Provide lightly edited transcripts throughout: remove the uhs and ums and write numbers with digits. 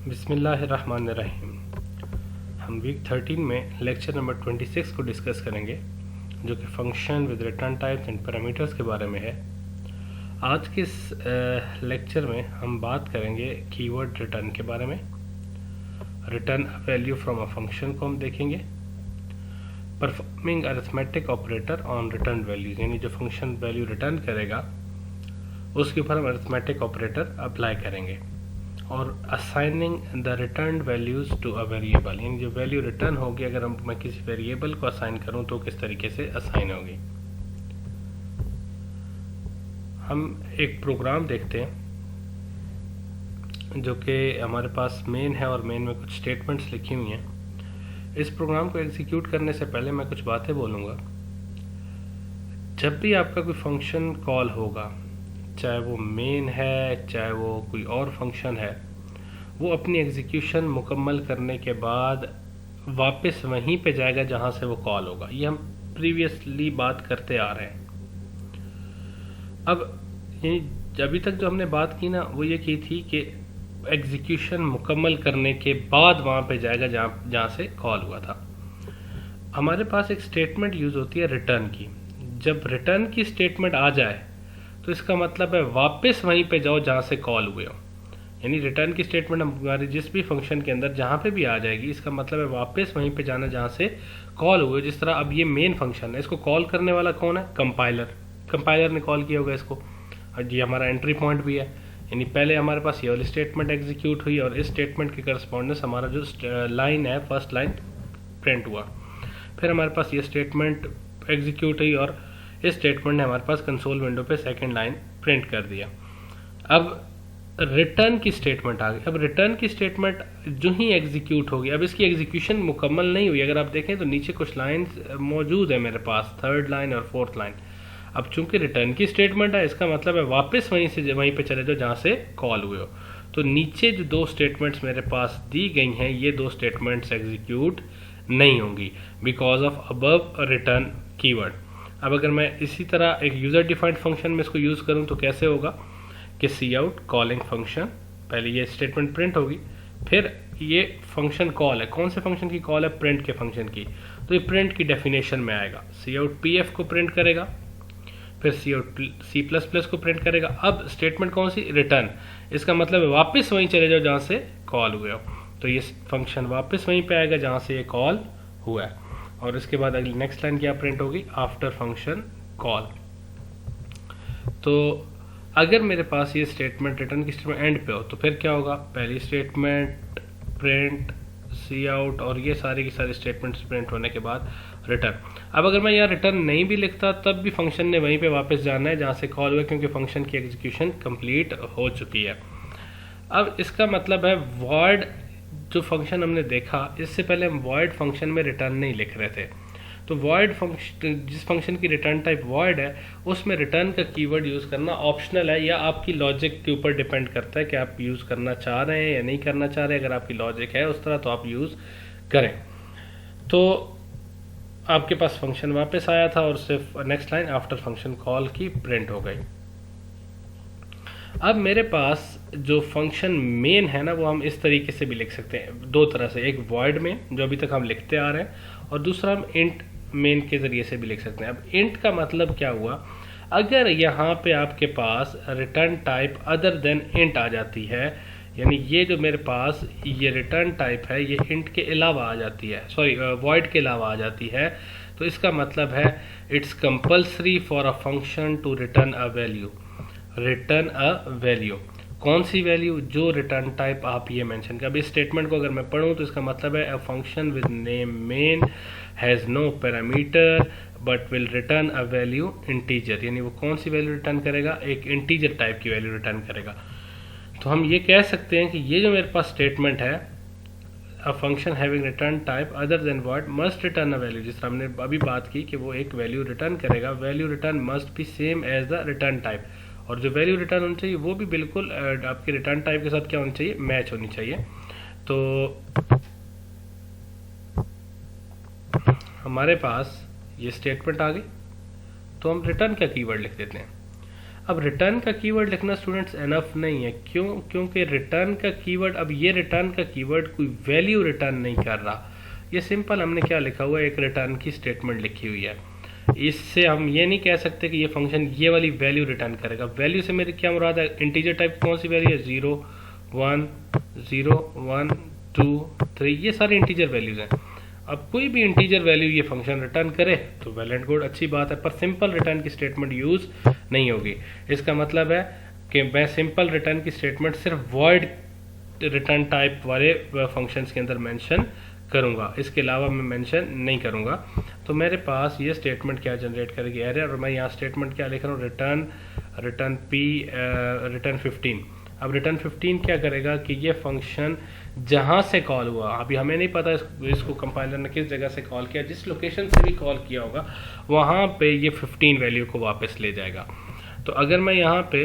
बिस्मिल्लाहिर्रहमानिर्रहीम। हम वीक 13 में लेक्चर नंबर 26 को डिस्कस करेंगे, जो कि function with return types and parameters के बारे में है। आज के इस लेक्चर में हम बात करेंगे कीवर्ड रिटर्न के बारे में। Return value from a function को हम देखेंगे। Performing arithmetic operator on return values, यानी जो फंक्शन वैल्यू रिटर्न करेगा उसके ऊपर हम अरिथमेटिक ऑपरेटर अप्लाई करेंगे। और assigning the return values to a variable, यानी जो वैल्यू रिटर्न होगी अगर मैं किसी वेरिएबल को असाइन करूं तो किस तरीके से असाइन होगी। हम एक प्रोग्राम देखते हैं जो कि हमारे पास मेन है और मेन में कुछ स्टेटमेंट्स लिखी हुई हैं। इस प्रोग्राम को एग्जीक्यूट करने से पहले मैं कुछ बातें बोलूँगा। जब भी आपका कोई फंक्शन कॉल होगा, चाहे वो मेन है चाहे वो कोई और फंक्शन है, वो अपनी एग्जीक्यूशन मुकम्मल करने के बाद वापस वहीं पे जाएगा जहां से वो कॉल होगा। ये हम प्रीवियसली बात करते आ रहे हैं। अब ये अभी तक जो हमने बात की ना, वो ये की थी कि एग्जीक्यूशन मुकम्मल करने के बाद वहां पे जाएगा जहां से कॉल हुआ था। हमारे पास एक स्टेटमेंट यूज होती है रिटर्न की। जब रिटर्न की स्टेटमेंट आ जाए तो इसका मतलब है वापस वहीं पे जाओ जहां से कॉल हुए हो। यानी रिटर्न की स्टेटमेंट हमारी जिस भी फंक्शन के अंदर जहां पे भी आ जाएगी, इसका मतलब है वापस वहीं पे जाना जहां से कॉल हुए। जिस तरह अब ये मेन फंक्शन है, इसको कॉल करने वाला कौन है? कंपाइलर ने कॉल किया होगा इसको, और ये हमारा एंट्री पॉइंट भी है। यानी पहले हमारे पास ये वाली स्टेटमेंट एग्जीक्यूट हुई और इस स्टेटमेंट के करस्पॉन्डेंस हमारा जो लाइन है, फर्स्ट लाइन प्रिंट हुआ। फिर हमारे पास ये स्टेटमेंट एग्जीक्यूट हुई और इस स्टेटमेंट ने हमारे पास कंसोल विंडो पे सेकंड लाइन प्रिंट कर दिया। अब रिटर्न की स्टेटमेंट आ गई। अब रिटर्न की स्टेटमेंट जो ही एग्जीक्यूट होगी, अब इसकी एग्जीक्यूशन मुकम्मल नहीं हुई। अगर आप देखें तो नीचे कुछ लाइंस मौजूद है मेरे पास, थर्ड लाइन और फोर्थ लाइन। अब चूंकि रिटर्न की स्टेटमेंट है, इसका मतलब है वापस वहीं पे चले जाओ जहां से कॉल हुए हो। तो नीचे जो दो स्टेटमेंट्स मेरे पास दी गई हैं, ये दो स्टेटमेंट्स एग्जीक्यूट नहीं होंगी because of above return keyword. अब अगर मैं इसी तरह एक यूजर डिफाइंड फंक्शन में इसको यूज करूं तो कैसे होगा कि सी आउट कॉलिंग फंक्शन, पहले ये स्टेटमेंट प्रिंट होगी, फिर ये फंक्शन कॉल है। कौन से फंक्शन की कॉल है? प्रिंट के फंक्शन की। तो ये प्रिंट की डेफिनेशन में आएगा। सी आउट पी एफ को प्रिंट करेगा, फिर सी आउट सी प्लस प्लस को प्रिंट करेगा। अब स्टेटमेंट कौन सी? रिटर्न। इसका मतलब है वापस वहीं चले जाओ जहां से कॉल हुए हो। तो ये फंक्शन वापस वहीं पे आएगा जहां से ये कॉल हुआ है। और इसके बाद अगली नेक्स्ट लाइन क्या प्रिंट होगी? After function call. तो अगर मेरे पास ये स्टेटमेंट रिटर्न की स्टेटमेंट एंड पे हो तो फिर क्या होगा? पहली स्टेटमेंट प्रिंट, सी आउट और ये सारी की सारी स्टेटमेंट्स प्रिंट होने के बाद रिटर्न। अब अगर मैं यहाँ रिटर्न नहीं भी लिखता तब भी फंक्शन ने वहीं पे वापस जाना है जहाँ से कॉल हुआ, क्योंकि फंक्शन की एग्जीक्यूशन कंप्लीट हो चुकी है। अब इसका मतलब है वॉइड जो फंक्शन हमने देखा, इससे पहले हम वॉइड फंक्शन में रिटर्न नहीं लिख रहे थे। तो वॉइड फंक्शन, जिस फंक्शन की रिटर्न टाइप वॉइड है, उसमें रिटर्न का कीवर्ड यूज करना ऑप्शनल है या आपकी लॉजिक के ऊपर डिपेंड करता है कि आप यूज करना चाह रहे हैं या नहीं करना चाह रहे हैं। अगर आपकी लॉजिक है उस तरह तो आप यूज करें। तो आपके पास फंक्शन वापस आया था और सिर्फ next line after function call की प्रिंट हो गई। अब मेरे पास जो फंक्शन मेन है ना, वो हम इस तरीके से भी लिख सकते हैं, दो तरह से। एक वॉइड में जो अभी तक हम लिखते आ रहे हैं, और दूसरा हम इंट मेन के जरिए से भी लिख सकते हैं। अब इंट का मतलब क्या हुआ? अगर यहाँ पे आपके पास return type other than int आ जाती है, यानी ये जो मेरे पास ये रिटर्न टाइप है ये इंट के अलावा आ जाती है, सॉरी वॉइड के अलावा आ जाती है, तो इसका मतलब है it's compulsory for a function to return a value. Return a value, कौन सी वैल्यू? जो रिटर्न टाइप आप ये मेंशन कर। अब इस स्टेटमेंट को अगर मैं पढ़ूं तो इसका मतलब है a function with name main has no parameter but will return a value integer. यानी वो कौन सी वैल्यू रिटर्न करेगा? एक इंटीजर टाइप की वैल्यू रिटर्न करेगा। तो हम ये कह सकते हैं कि ये जो मेरे पास स्टेटमेंट है, a function having return type other than void must return a value, जिस तरह हमने अभी बात की कि वो एक वैल्यू रिटर्न करेगा। Value return must be same as the return type, और जो वैल्यू रिटर्न होनी चाहिए वो भी बिल्कुल आपके रिटर्न टाइप के साथ क्या होनी चाहिए? मैच होनी चाहिए। तो हमारे पास ये स्टेटमेंट आ गई, तो हम रिटर्न का कीवर्ड लिख देते हैं। अब रिटर्न का कीवर्ड लिखना स्टूडेंट्स एनफ नहीं है, क्यों? क्योंकि रिटर्न का कीवर्ड, अब ये रिटर्न का कीवर्ड कोई वैल्यू रिटर्न नहीं कर रहा। ये सिंपल हमने क्या लिखा हुआ है, एक रिटर्न की स्टेटमेंट लिखी हुई है। इससे हम ये नहीं कह सकते कि ये फंक्शन ये वाली वैल्यू रिटर्न करेगा। वैल्यू से मेरी क्या मुराद है, इंटीजर टाइप कौन सी वैल्यू है, 0 1 0 1 2 3, ये सारे इंटीजर वैल्यूज हैं। अब कोई भी इंटीजर वैल्यू ये फंक्शन रिटर्न करे तो वेल एंड गुड, अच्छी बात है, पर सिंपल रिटर्न की स्टेटमेंट यूज नहीं होगी। इसका मतलब है कि मैं सिंपल रिटर्न की स्टेटमेंट सिर्फ वॉइड रिटर्न टाइप वाले फंक्शंस के अंदर मेंशन करूंगा, इसके अलावा मैं मेंशन नहीं करूंगा। तो मेरे पास ये स्टेटमेंट क्या जनरेट करेगी, एरर, और मैं यहाँ स्टेटमेंट क्या लिख रहा हूँ, रिटर्न रिटर्न 15। अब रिटर्न 15 क्या करेगा कि ये फंक्शन जहाँ से कॉल हुआ, अभी हमें नहीं पता इसको कंपाइलर ने किस जगह से कॉल किया, जिस लोकेशन से भी कॉल किया होगा वहाँ पे ये 15 वैल्यू को वापस ले जाएगा। तो अगर मैं यहाँ पे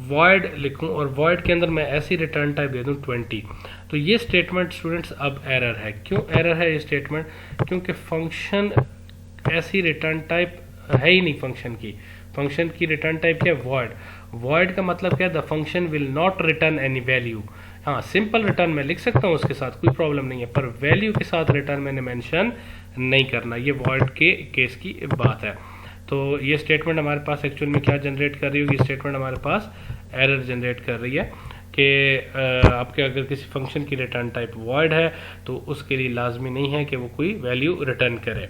void लिखूँ और void के अंदर मैं ऐसी रिटर्न टाइप दे दूँ 20, तो ये स्टेटमेंट स्टूडेंट्स अब एरर है। क्यों एरर है ये स्टेटमेंट, क्योंकि फंक्शन ऐसी रिटर्न टाइप है ही नहीं फंक्शन की रिटर्न टाइप क्या है, void का मतलब क्या है, the function will not return any value. हाँ, सिंपल रिटर्न मैं लिख सकता हूँ उसके साथ, कोई प्रॉब्लम नहीं है, पर वैल्यू के साथ रिटर्न मैंने मेंशन नहीं करना, ये void के केस की बात है। तो ये स्टेटमेंट हमारे पास एक्चुअल में क्या जनरेट कर रही होगी, स्टेटमेंट हमारे पास एरर जनरेट कर रही है कि आपके अगर किसी फंक्शन की रिटर्न टाइप void है तो उसके लिए लाजमी नहीं है कि वो कोई वैल्यू रिटर्न करे।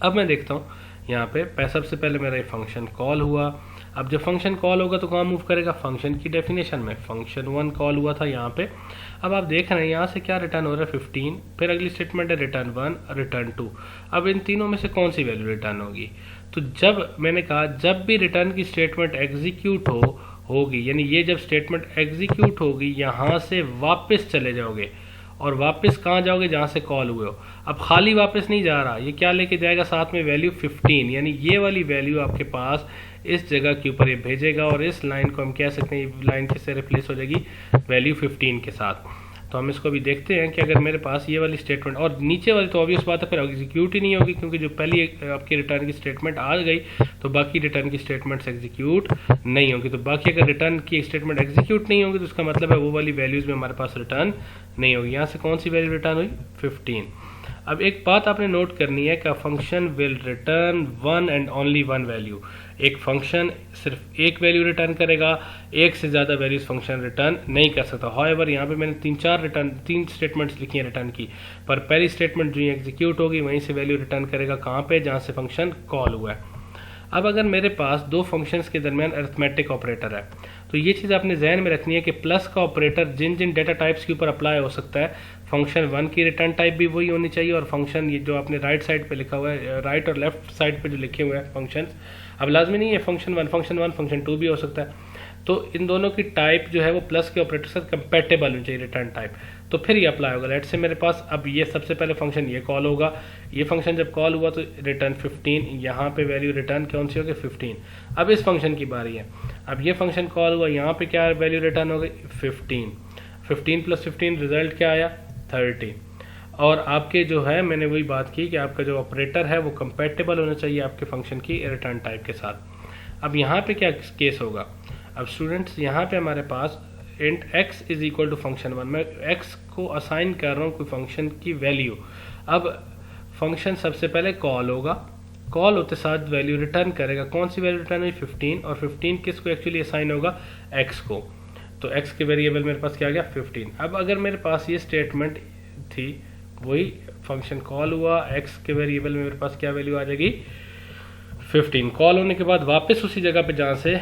अब मैं देखता हूँ यहाँ पे सबसे पहले मेरा ये फंक्शन कॉल हुआ। अब जब फंक्शन कॉल होगा तो कहाँ मूव करेगा, फंक्शन की डेफिनेशन में। फंक्शन 1 कॉल हुआ था यहाँ पे। अब आप देख रहे हैं यहाँ से क्या रिटर्न हो रहा है, 15। फिर अगली स्टेटमेंट है रिटर्न 1 रिटर्न 2। अब इन तीनों में से कौन सी वैल्यू रिटर्न होगी, तो जब मैंने कहा जब भी रिटर्न की स्टेटमेंट एग्जीक्यूट होगी, यानी ये जब स्टेटमेंट एग्जीक्यूट होगी यहाँ से वापस चले जाओगे, और वापस कहाँ जाओगे, जहाँ से कॉल हुए हो। अब खाली वापस नहीं जा रहा, ये क्या लेके जाएगा साथ में, वैल्यू 15, यानी ये वाली वैल्यू आपके पास इस जगह के ऊपर ये भेजेगा, और इस लाइन को हम कह सकते हैं ये लाइन किससे रिप्लेस हो जाएगी, वैल्यू 15 के साथ। तो हम इसको भी देखते हैं कि अगर मेरे पास ये वाली स्टेटमेंट और नीचे वाली, तो ऑब्वियस बात है फिर एग्जीक्यूट ही नहीं होगी, क्योंकि जो पहली आपकी रिटर्न की स्टेटमेंट आ गई तो बाकी रिटर्न की स्टेटमेंट्स एग्जीक्यूट नहीं होगी। तो बाकी अगर रिटर्न की स्टेटमेंट एग्जीक्यूट नहीं होगी तो उसका मतलब है वो वाली वैल्यूज में हमारे पास रिटर्न नहीं होगी। यहाँ से कौन सी वैल्यू रिटर्न हुई, 15। अब एक बात आपने नोट करनी है कि function will return 1 and only 1 value. एक फंक्शन सिर्फ एक वैल्यू रिटर्न करेगा, एक से ज़्यादा वैल्यूज फंक्शन रिटर्न नहीं कर सकता। हाउएवर यहाँ पे मैंने तीन स्टेटमेंट्स लिखी हैं रिटर्न की, पर पहली स्टेटमेंट जो एग्जीक्यूट होगी वहीं से वैल्यू रिटर्न करेगा, कहाँ पे, जहाँ से फंक्शन कॉल हुआ है। अब अगर मेरे पास दो फंक्शंस के दरमियान अरिथमेटिक ऑपरेटर है तो ये चीज़ आपने जहन में रखनी है कि प्लस का ऑपरेटर जिन जिन डेटा टाइप्स के ऊपर अप्लाई हो सकता है, फंक्शन 1 की रिटर्न टाइप भी वही होनी चाहिए, और फंक्शन ये जो आपने राइट साइड पे लिखा हुआ है, राइट और लेफ्ट साइड पे जो लिखे हुए हैं फंक्शंस, अब लाजमी नहीं है फंक्शन 1 फंक्शन 2 भी हो सकता है। तो इन दोनों की टाइप जो है वो प्लस के ऑपरेटर से कंपेटेबल होनी चाहिए रिटर्न टाइप, तो फिर ये अप्लाई होगा। लेट से मेरे पास अब ये सबसे पहले फंक्शन ये कॉल होगा, ये फंक्शन जब कॉल हुआ तो रिटर्न 15, यहाँ पे वैल्यू रिटर्न कौन सी होगी, 15। अब इस फंक्शन की बारी है, अब ये फंक्शन कॉल हुआ, यहाँ पे क्या वैल्यू रिटर्न हो गई, 15। 15 + 15 रिजल्ट क्या आया, 30। और आपके जो है मैंने वही बात की कि आपका जो ऑपरेटर है वो कंपेटेबल होना चाहिए आपके फंक्शन की रिटर्न टाइप के साथ। अब यहाँ पे क्या केस होगा, अब स्टूडेंट्स यहाँ पे हमारे पास इंट x = फंक्शन 1, मैं x को असाइन कर रहा हूँ कोई फंक्शन की वैल्यू। अब फंक्शन सबसे पहले कॉल होगा, कॉल होते साथ वैल्यू रिटर्न करेगा, कौन सी वैल्यू रिटर्न हुई, 15, और 15 किसको एक्चुअली असाइन होगा, x को। तो x के वेरिएबल मेरे पास क्या आ गया, 15। अब अगर मेरे पास ये स्टेटमेंट थी, वही फंक्शन कॉल हुआ, x के वेरिएबल में मेरे पास क्या वैल्यू आ जाएगी, 15। कॉल होने के बाद वापस उसी जगह पे जहाँ से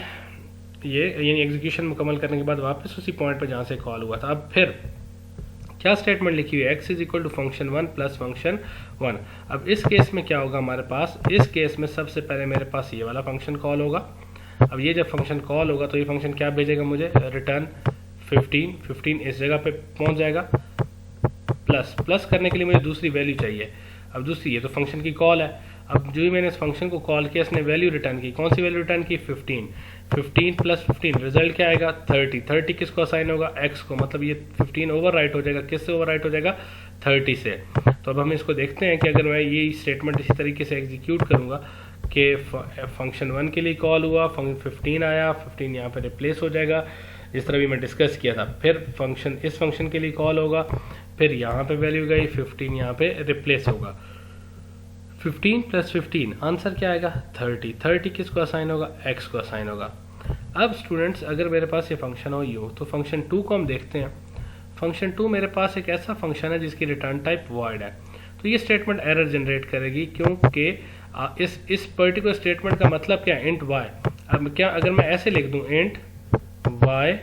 ये यानी एग्जीक्यूशन मुकम्मल करने के बाद वापस उसी पॉइंट पे जहाँ से कॉल हुआ था। अब फिर क्या स्टेटमेंट लिखी हुई है, x = फंक्शन 1 + फंक्शन 1। अब इस केस में क्या होगा हमारे पास, इस केस में सबसे पहले मेरे पास ये वाला फंक्शन कॉल होगा। अब ये जब फंक्शन कॉल होगा तो ये फंक्शन क्या भेजेगा मुझे, रिटर्न 15 इस जगह पे पहुंच जाएगा। प्लस करने के लिए मुझे दूसरी वैल्यू चाहिए। अब दूसरी, ये तो फंक्शन की कॉल है, अब जो ही मैंने इस फंक्शन को कॉल किया इसने वैल्यू रिटर्न की, कौन सी वैल्यू रिटर्न की, 15 + 15 रिजल्ट क्या आएगा, 30 किसको असाइन होगा, x को। मतलब ये 15 ओवर राइट हो जाएगा, किससे ओवर राइट हो जाएगा, 30 से। तो अब हम इसको देखते हैं कि अगर मैं ये स्टेटमेंट इसी तरीके से एग्जीक्यूट करूंगा कि फंक्शन 1 के लिए कॉल हुआ, फंक्शन 15 आया, 15 यहाँ पे रिप्लेस हो जाएगा जिस तरह भी मैं डिस्कस किया था। फिर फंक्शन इस फंक्शन के लिए कॉल होगा, फिर यहाँ पे वैल्यू गई, 15 यहाँ पे रिप्लेस होगा। 15 प्लस 15 आंसर क्या आएगा? 30। 30 किसको असाइन होगा? x को असाइन होगा। अब स्टूडेंट्स अगर मेरे पास ये फंक्शन हो यूँ, तो फंक्शन 2 को हम देखते हैं। फंक्शन 2 मेरे पास एक ऐसा फंक्शन है जिसकी रिटर्न टाइप वॉइड है, तो ये स्टेटमेंट एरर जनरेट करेगी, क्योंकि इस पर्टिकुलर स्टेटमेंट का मतलब क्या है? Int y। अब क्या अगर मैं ऐसे लिख दूं int y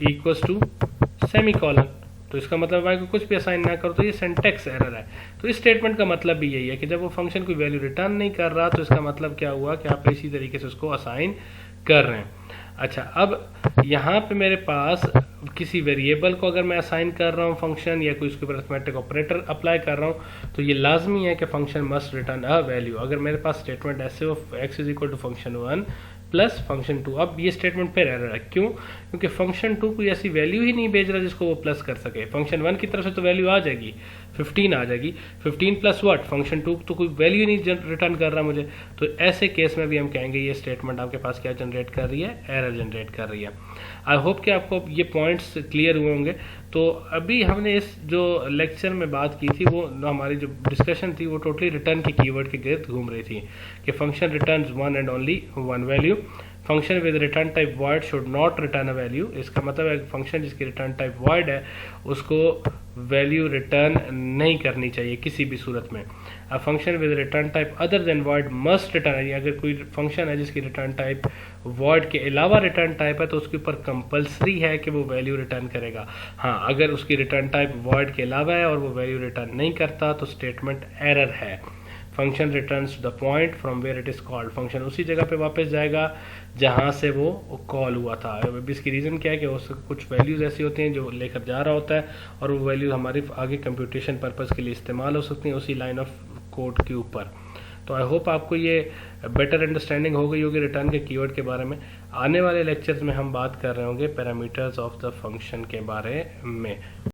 equals to semicolon, तो इसका मतलब y को कुछ भी असाइन ना करो, तो ये सिंटैक्स एरर है। तो इस स्टेटमेंट का मतलब भी यही है कि जब वो फंक्शन कोई वैल्यू रिटर्न नहीं कर रहा, तो इसका मतलब क्या हुआ कि आप इसी तरीके से उसको असाइन कर रहे हैं। अच्छा, अब यहाँ पे मेरे पास किसी वेरिएबल को अगर मैं असाइन कर रहा हूँ फंक्शन, या कोई उसके ऊपर अरिथमेटिक ऑपरेटर अप्लाई कर रहा हूँ, तो ये लाजमी है कि function must return a value. अगर मेरे पास स्टेटमेंट ऐसे हो x is equal to function 1 plus function 2, अब ये स्टेटमेंट फिर एरर है। क्यों? क्योंकि फंक्शन 2 कोई ऐसी वैल्यू ही नहीं भेज रहा जिसको वो प्लस कर सके। फंक्शन 1 की तरफ से तो वैल्यू आ जाएगी, 15 आ जाएगी, 15 प्लस व्हाट? फंक्शन 2 तो कोई वैल्यू नहीं रिटर्न कर रहा मुझे। तो ऐसे केस में भी हम कहेंगे ये स्टेटमेंट आपके पास क्या जनरेट कर रही है? एरर जनरेट कर रही है। आई होप कि आपको ये पॉइंट्स क्लियर हुए होंगे। तो अभी हमने इस जो लेक्चर में बात की थी, वो हमारी जो डिस्कशन थी वो टोटली रिटर्न के कीवर्ड के गिर्द घूम रही थी कि function returns one and only one value. Function with return type void should not return a value. इसका मतलब है फंक्शन जिसकी रिटर्न टाइप void है उसको वैल्यू रिटर्न नहीं करनी चाहिए किसी भी सूरत में। अ function with return type other then void must return, अगर कोई फंक्शन है जिसकी रिटर्न टाइप void के अलावा रिटर्न टाइप है तो उसके ऊपर कंपलसरी है कि वो वैल्यू रिटर्न करेगा। हाँ, अगर उसकी रिटर्न टाइप void के अलावा है और वो वैल्यू रिटर्न नहीं करता तो स्टेटमेंट एरर है। Function returns to the point from where it is called, function उसी जगह पे वापस जाएगा जहां से वो कॉल हुआ था। अब इसकी रीज़न क्या है कि उसको कुछ वैल्यूज़ ऐसी होती हैं जो लेकर जा रहा होता है और वो वैल्यू हमारी आगे कंप्यूटेशन पर्पज़ के लिए इस्तेमाल हो सकती हैं उसी लाइन ऑफ कोड के ऊपर। तो आई होप आपको ये बेटर अंडरस्टैंडिंग हो गई होगी रिटर्न के कीवर्ड के बारे में। आने वाले लेक्चर्स में हम बात कर रहे होंगे पैरामीटर्स ऑफ द फंक्शन के बारे में।